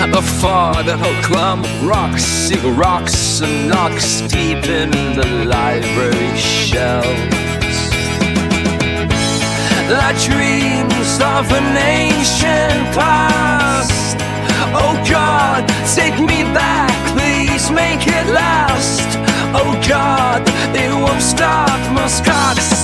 For the whole clump of rocks, single rocks and knocks deep in the library shelves. The dreams of an ancient past. Oh God, take me back, please make it last. Oh God, it won't stop, Musk Ox.